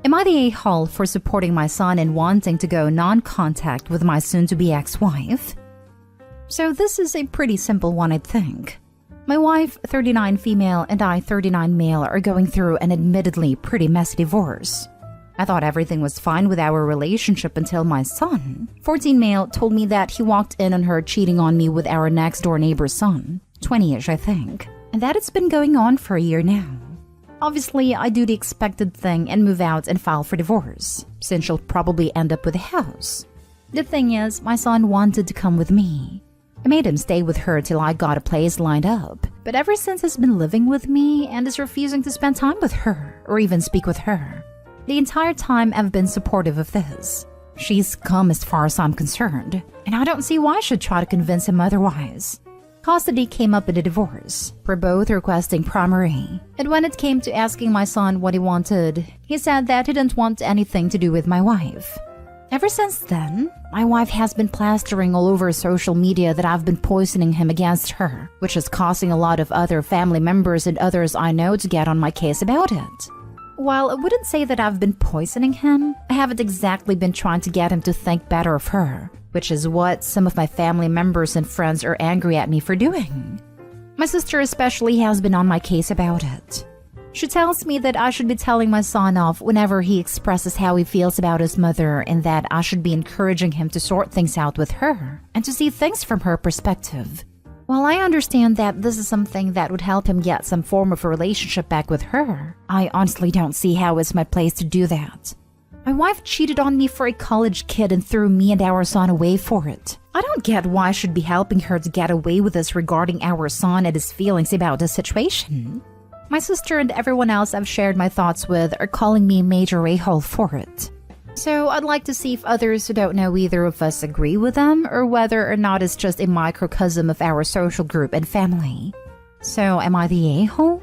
Am I the a-hole for supporting my son and wanting to go non-contact with my soon-to-be ex-wife? So this is a pretty simple one, I'd think. My wife, 39 female, and I, 39 male, are going through an admittedly pretty messy divorce. I thought everything was fine with our relationship until my son, 14 male, told me that he walked in on her cheating on me with our next-door neighbor's son, 20-ish I think, and that it's been going on for a year now. Obviously, I do the expected thing and move out and file for divorce, since she'll probably end up with a house. The thing is, my son wanted to come with me. I made him stay with her till I got a place lined up, but ever since he's been living with me and is refusing to spend time with her or even speak with her. The entire time I've been supportive of this. She's come as far as I'm concerned, and I don't see why I should try to convince him otherwise. Custody came up in the divorce. We're both requesting primary, and when it came to asking my son what he wanted, he said that he didn't want anything to do with my wife. Ever since then, my wife has been plastering all over social media that I've been poisoning him against her, which is causing a lot of other family members and others I know to get on my case about it. While I wouldn't say that I've been poisoning him, I haven't exactly been trying to get him to think better of her, which is what some of my family members and friends are angry at me for doing. My sister especially has been on my case about it. She tells me that I should be telling my son off whenever he expresses how he feels about his mother and that I should be encouraging him to sort things out with her and to see things from her perspective. While I understand that this is something that would help him get some form of a relationship back with her, I honestly don't see how it's my place to do that. My wife cheated on me for a college kid and threw me and our son away for it. I don't get why I should be helping her to get away with this regarding our son and his feelings about the situation. My sister and everyone else I've shared my thoughts with are calling me a major a-hole for it. So I'd like to see if others who don't know either of us agree with them or whether or not it's just a microcosm of our social group and family. So am I the a-hole?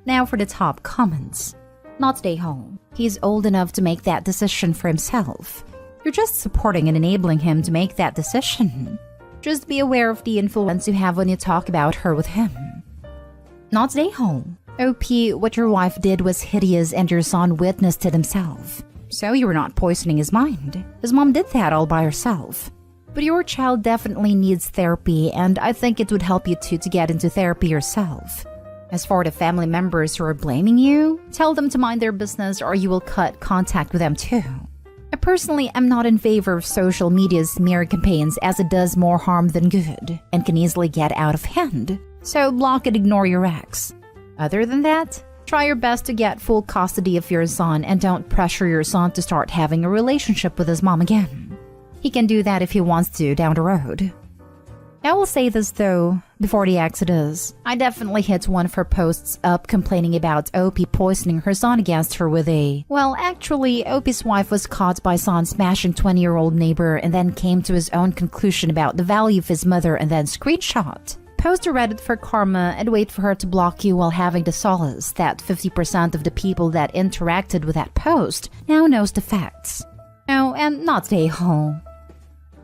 Now for the top comments. Not the a-hole. He's old enough to make that decision for himself. You're just supporting and enabling him to make that decision. Just be aware of the influence you have when you talk about her with him. Not the a-hole. OP, what your wife did was hideous and your son witnessed it himself. So you were not poisoning his mind. His mom did that all by herself. But your child definitely needs therapy, and I think it would help you to get into therapy yourself. As for the family members who are blaming you, tell them to mind their business or you will cut contact with them too. I personally am not in favor of social media's smear campaigns as it does more harm than good and can easily get out of hand. So block and ignore your ex. Other than that, try your best to get full custody of your son and don't pressure your son to start having a relationship with his mom again. He can do that if he wants to down the road. I will say this though, before the exodus, I definitely hit one of her posts up complaining about OP poisoning her son against her with a... Well, actually, OP's wife was caught by son smashing 20-year-old neighbor and then came to his own conclusion about the value of his mother and then screenshot. Post to Reddit for karma and wait for her to block you while having the solace that 50% of the people that interacted with that post now knows the facts. Oh, and not the a-hole.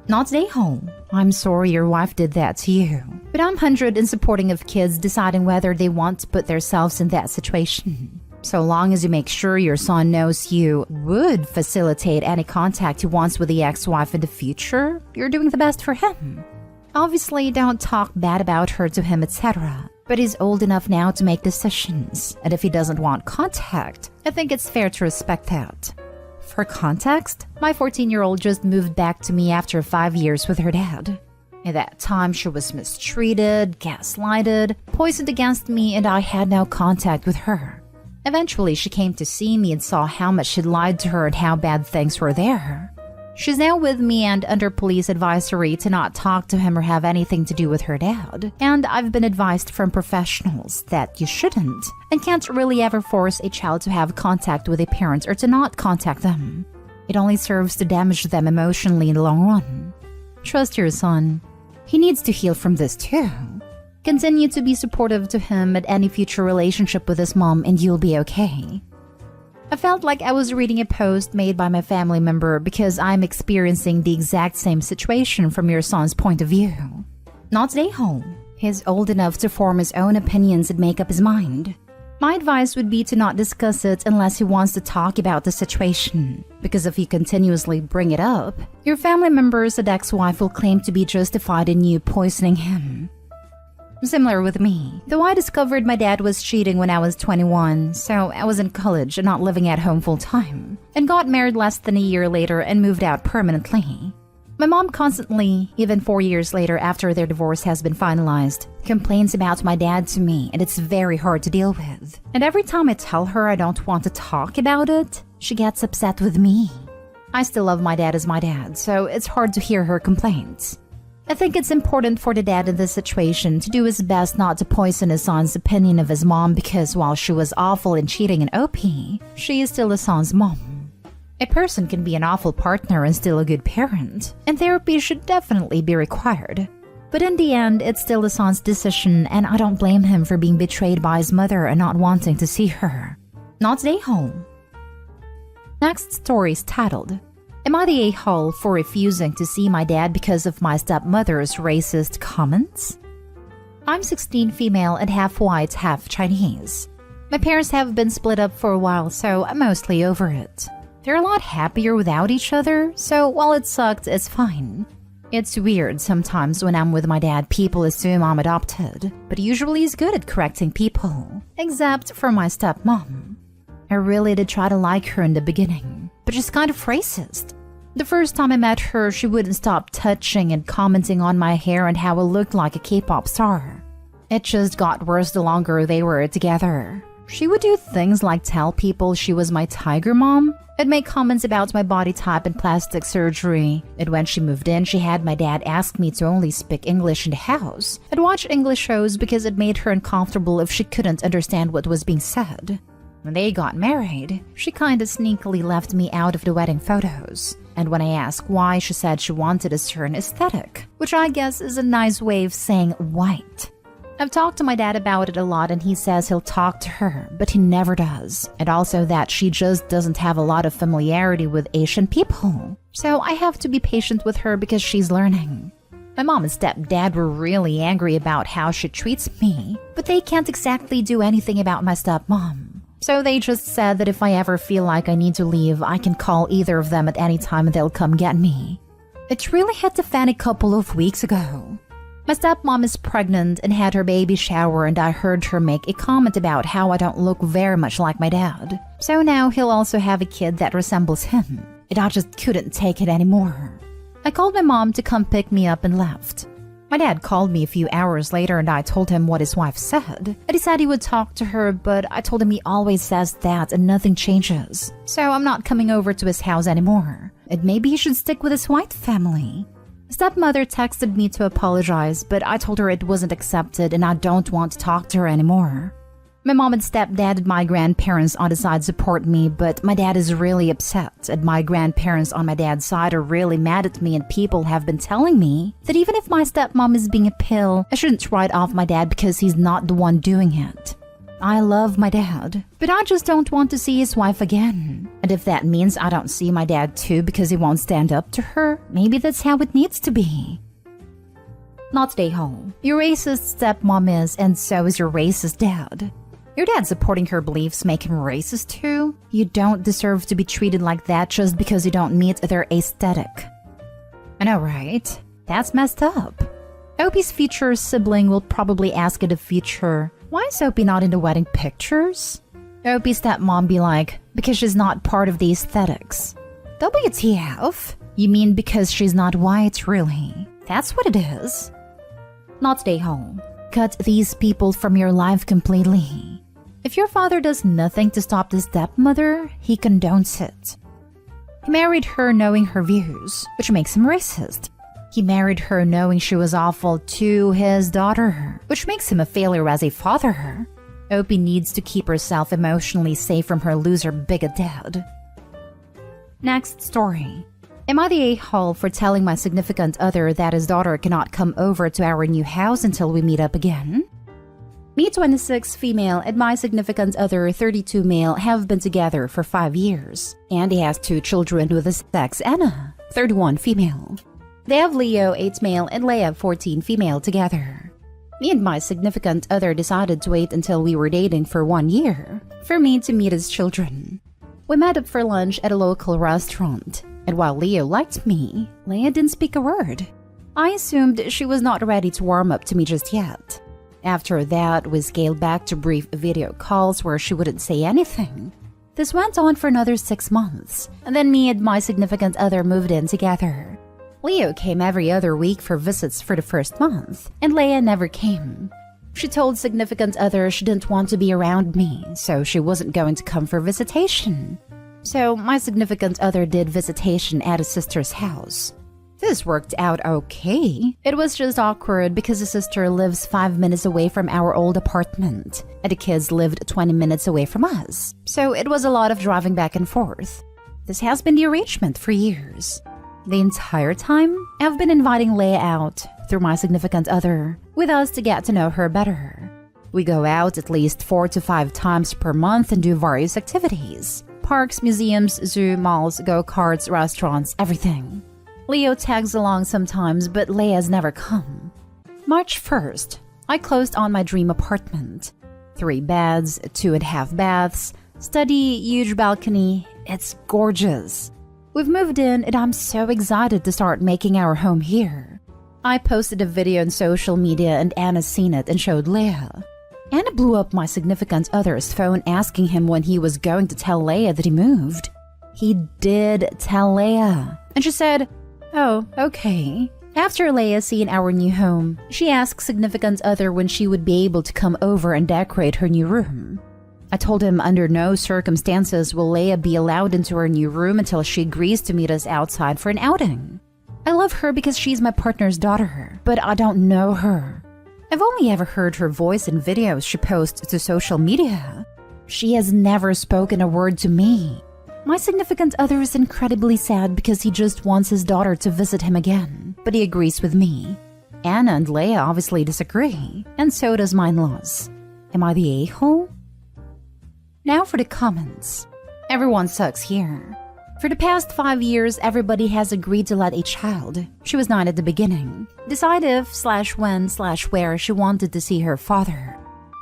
Not the a-hole. I'm sorry your wife did that to you. But I'm 100 in supporting of kids deciding whether they want to put themselves in that situation. So long as you make sure your son knows you would facilitate any contact he wants with the ex-wife in the future, you're doing the best for him. Obviously, don't talk bad about her to him, etc. But he's old enough now to make decisions, and if he doesn't want contact, I think it's fair to respect that. For context, my 14-year-old just moved back to me after 5 years with her dad. At that time, she was mistreated, gaslighted, poisoned against me, and I had no contact with her. Eventually, she came to see me and saw how much she'd lied to her and how bad things were there. She's now with me and under police advisory to not talk to him or have anything to do with her dad. And I've been advised from professionals that you shouldn't and can't really ever force a child to have contact with a parent or to not contact them. It only serves to damage them emotionally in the long run. Trust your son. He needs to heal from this too. Continue to be supportive to him at any future relationship with his mom and you'll be okay. I felt like I was reading a post made by my family member because I'm experiencing the exact same situation from your son's point of view. Not the a-hole. He's old enough to form his own opinions and make up his mind. My advice would be to not discuss it unless he wants to talk about the situation, because if you continuously bring it up, your family member's ex-wife will claim to be justified in you poisoning him. Similar with me, though I discovered my dad was cheating when I was 21, so I was in college and not living at home full-time, and got married less than a year later and moved out permanently. My mom constantly, even 4 years later after their divorce has been finalized, complains about my dad to me, and it's very hard to deal with. And every time I tell her I don't want to talk about it, she gets upset with me. I still love my dad as my dad, so it's hard to hear her complaints. I think it's important for the dad in this situation to do his best not to poison his son's opinion of his mom because while she was awful in cheating and OP, she is still his son's mom. A person can be an awful partner and still a good parent, and therapy should definitely be required. But in the end, it's still the son's decision, and I don't blame him for being betrayed by his mother and not wanting to see her. Not stay home. Next story is titled, Am I the a-hole for refusing to see my dad because of my stepmother's racist comments? I'm 16, female, and half white, half Chinese. My parents have been split up for a while, so I'm mostly over it. They're a lot happier without each other, so while it sucked, it's fine. It's weird sometimes when I'm with my dad, people assume I'm adopted, but usually he's good at correcting people, except for my stepmom. I really did try to like her in the beginning, but she's kind of racist. The first time I met her, she wouldn't stop touching and commenting on my hair and how I looked like a K-pop star. It just got worse the longer they were together. She would do things like tell people she was my tiger mom, and make comments about my body type and plastic surgery. And when she moved in, she had my dad ask me to only speak English in the house and watch English shows because it made her uncomfortable if she couldn't understand what was being said. When they got married, she kinda sneakily left me out of the wedding photos. And when I asked why, she said she wanted a certain aesthetic, which I guess is a nice way of saying white. I've talked to my dad about it a lot and he says he'll talk to her, but he never does. And also that she just doesn't have a lot of familiarity with Asian people. So I have to be patient with her because she's learning. My mom and stepdad were really angry about how she treats me, but they can't exactly do anything about my stepmom. So they just said that if I ever feel like I need to leave, I can call either of them at any time and they'll come get me. It really hit the fan a couple of weeks ago. My stepmom is pregnant and had her baby shower, and I heard her make a comment about how I don't look very much like my dad. So now he'll also have a kid that resembles him, and I just couldn't take it anymore. I called my mom to come pick me up and left. My dad called me a few hours later and I told him what his wife said. And he said he would talk to her, but I told him he always says that and nothing changes. So I'm not coming over to his house anymore. And maybe he should stick with his white family. Stepmother texted me to apologize, but I told her it wasn't accepted and I don't want to talk to her anymore. My mom and stepdad and my grandparents on the side support me, but my dad is really upset, and my grandparents on my dad's side are really mad at me, and people have been telling me that even if my stepmom is being a pill, I shouldn't write off my dad because he's not the one doing it. I love my dad, but I just don't want to see his wife again. And if that means I don't see my dad too because he won't stand up to her, maybe that's how it needs to be. Not stay home. Your racist stepmom is, and so is your racist dad. Your dad supporting her beliefs make him racist too? You don't deserve to be treated like that just because you don't meet their aesthetic. I know, right? That's messed up. Opie's future sibling will probably ask in the future, why is Opie not in the wedding pictures? Opie's stepmom be like, because she's not part of the aesthetics. WTF? You mean because she's not white, really? That's what it is. Not stay home. Cut these people from your life completely. If your father does nothing to stop the stepmother, he condones it. He married her knowing her views, which makes him racist. He married her knowing she was awful to his daughter, which makes him a failure as a father. Opie needs to keep herself emotionally safe from her loser bigot dad. Next story. Am I the a-hole for telling my significant other that his daughter cannot come over to our new house until we meet up again? Me, 26, female, and my significant other, 32, male, have been together for 5 years. And he has 2 children with his ex, Anna, 31, female. They have Leo, 8, male, and Leia, 14, female, together. Me and my significant other decided to wait until we were dating for 1 year for me to meet his children. We met up for lunch at a local restaurant, and while Leo liked me, Leia didn't speak a word. I assumed she was not ready to warm up to me just yet. After that, we scaled back to brief video calls where she wouldn't say anything. This went on for another 6 months, and then me and my significant other moved in together. Leo came every other week for visits for the first month, and Leia never came. She told significant other she didn't want to be around me, so she wasn't going to come for visitation. So my significant other did visitation at his sister's house. This worked out okay. It was just awkward because his sister lives 5 minutes away from our old apartment, and the kids lived 20 minutes away from us, so it was a lot of driving back and forth. This has been the arrangement for years. The entire time, I've been inviting Leia out, through my significant other, with us to get to know her better. We go out at least 4 to 5 times per month and do various activities. Parks, museums, zoo, malls, go-karts, restaurants, everything. Leo tags along sometimes, but Leia's never come. March 1st, I closed on my dream apartment. 3 beds, 2.5 baths, study, huge balcony. It's gorgeous. We've moved in and I'm so excited to start making our home here. I posted a video on social media and Anna's seen it and showed Leia. Anna blew up my significant other's phone asking him when he was going to tell Leia that he moved. He did tell Leia, and she said, "Oh, okay." After Leia seen our new home, she asked significant other when she would be able to come over and decorate her new room. I told him under no circumstances will Leia be allowed into her new room until she agrees to meet us outside for an outing. I love her because she's my partner's daughter, but I don't know her. I've only ever heard her voice in videos she posts to social media. She has never spoken a word to me. My significant other is incredibly sad because he just wants his daughter to visit him again, but he agrees with me. Anna and Leia obviously disagree, and so does my in-laws. Am I the a-hole? Now for the comments. Everyone sucks here. For the past 5 years, everybody has agreed to let a child, she was 9 at the beginning, decide if/when/where she wanted to see her father.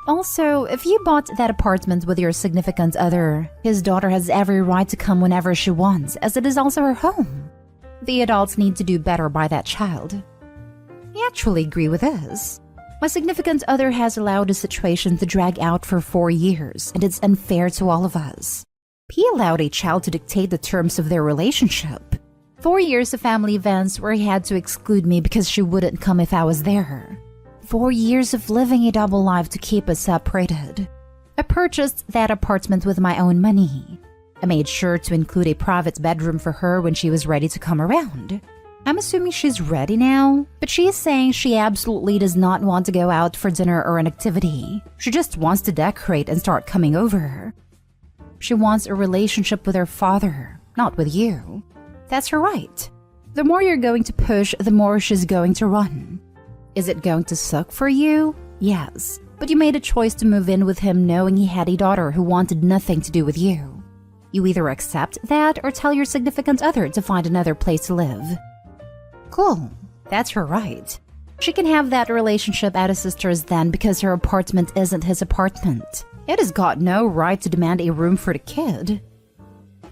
Also, if you bought that apartment with your significant other, his daughter has every right to come whenever she wants, as it is also her home. The adults need to do better by that child. I actually agree with this. My significant other has allowed the situation to drag out for 4 years, and it's unfair to all of us. He allowed a child to dictate the terms of their relationship. 4 years of family events where he had to exclude me because she wouldn't come if I was there. 4 years of living a double life to keep us separated. I purchased that apartment with my own money. I made sure to include a private bedroom for her when she was ready to come around. I'm assuming she's ready now, but she is saying she absolutely does not want to go out for dinner or an activity. She just wants to decorate and start coming over. She wants a relationship with her father, not with you. That's her right. The more you're going to push, the more she's going to run. Is it going to suck for you? Yes, but you made a choice to move in with him knowing he had a daughter who wanted nothing to do with you. You either accept that or tell your significant other to find another place to live. Cool, that's her right. She can have that relationship at his sister's then because her apartment isn't his apartment. It has got no right to demand a room for the kid.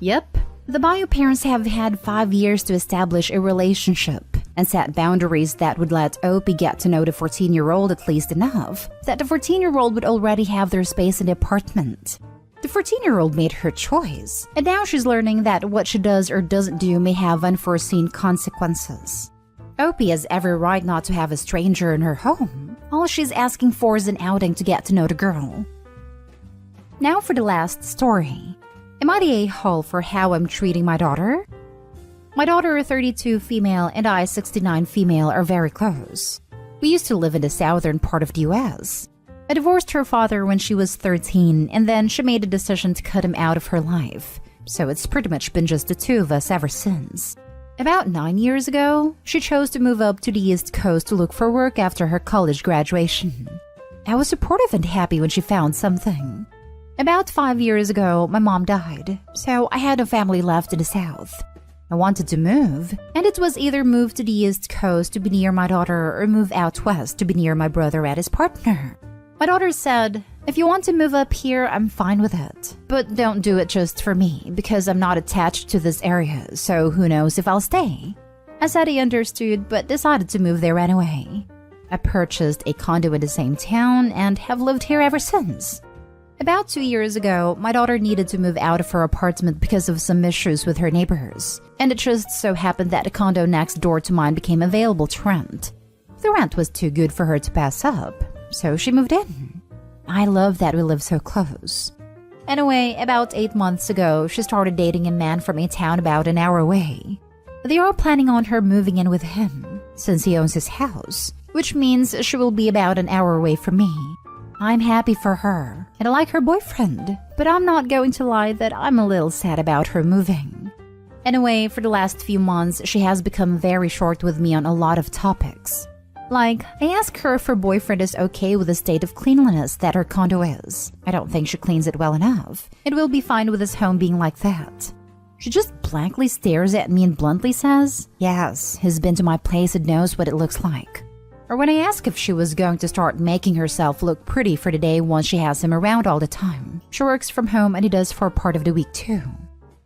Yep, the bio parents have had 5 years to establish a relationship and set boundaries that would let Opie get to know the 14-year-old at least enough that the 14-year-old would already have their space in the apartment. The 14-year-old made her choice, and now she's learning that what she does or doesn't do may have unforeseen consequences. Opie has every right not to have a stranger in her home. All she's asking for is an outing to get to know the girl. Now for the last story. Am I the a-hole for how I'm treating my daughter? My daughter, 32 female, and I, 69 female, are very close. We used to live in the southern part of the US. I divorced her father when she was 13, and then she made a decision to cut him out of her life. So it's pretty much been just the two of us ever since. About 9 years ago, she chose to move up to the East Coast to look for work after her college graduation. I was supportive and happy when she found something. About 5 years ago, my mom died, so I had no family left in the South. I wanted to move, and it was either move to the East Coast to be near my daughter or move out west to be near my brother and his partner. My daughter said, "If you want to move up here, I'm fine with it. But don't do it just for me, because I'm not attached to this area, so who knows if I'll stay." I said I understood, but decided to move there anyway. I purchased a condo in the same town and have lived here ever since. About 2 years ago, my daughter needed to move out of her apartment because of some issues with her neighbors, and it just so happened that the condo next door to mine became available to rent. The rent was too good for her to pass up, so she moved in. I love that we live so close. Anyway, about 8 months ago, she started dating a man from a town about an hour away. They are planning on her moving in with him, since he owns his house, which means she will be about an hour away from me. I'm happy for her, and I like her boyfriend, but I'm not going to lie that I'm a little sad about her moving. Anyway, for the last few months, she has become very short with me on a lot of topics. Like, I ask her if her boyfriend is okay with the state of cleanliness that her condo is. I don't think she cleans it well enough. It will be fine with his home being like that. She just blankly stares at me and bluntly says, "Yes, he's been to my place and knows what it looks like." Or when I ask if she was going to start making herself look pretty for the day once she has him around all the time. She works from home and he does for part of the week too.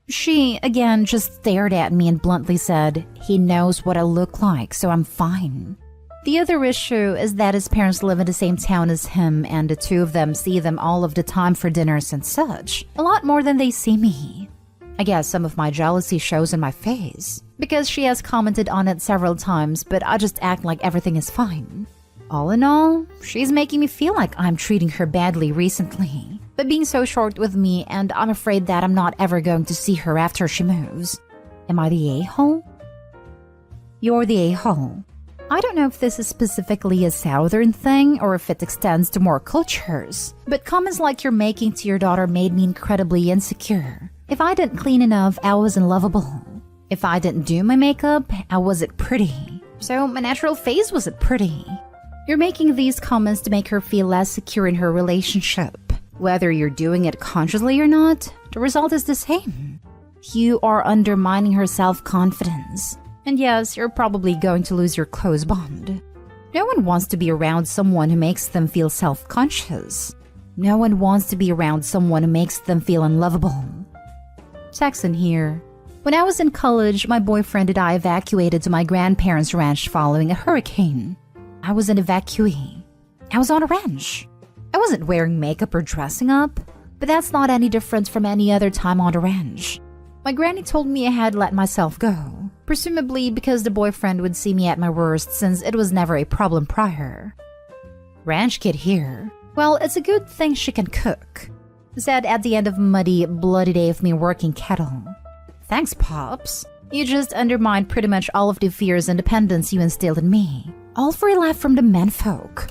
She, again, just stared at me and bluntly said, "He knows what I look like, so I'm fine." The other issue is that his parents live in the same town as him and the two of them see them all of the time for dinners and such, a lot more than they see me. I guess some of my jealousy shows in my face, because she has commented on it several times, but I just act like everything is fine. All in all, she's making me feel like I'm treating her badly recently, but being so short with me, and I'm afraid that I'm not ever going to see her after she moves. Am I the a-hole? You're the a-hole. I don't know if this is specifically a Southern thing or if it extends to more cultures, but comments like you're making to your daughter made me incredibly insecure. If I didn't clean enough, I wasn't lovable. If I didn't do my makeup, I wasn't pretty. So my natural face wasn't pretty. You're making these comments to make her feel less secure in her relationship. Whether you're doing it consciously or not, the result is the same. You are undermining her self-confidence. And yes, you're probably going to lose your close bond. No one wants to be around someone who makes them feel self-conscious. No one wants to be around someone who makes them feel unlovable. Texan here. When I was in college, my boyfriend and I evacuated to my grandparents' ranch following a hurricane. I was an evacuee. I was on a ranch. I wasn't wearing makeup or dressing up, but that's not any different from any other time on the ranch. My granny told me I had let myself go, presumably because the boyfriend would see me at my worst since it was never a problem prior. Ranch kid here. Well, it's a good thing she can cook, said at the end of a muddy, bloody day of me working kettle. Thanks, Pops. You just undermined pretty much all of the fears and dependence you instilled in me. All for a laugh from the menfolk.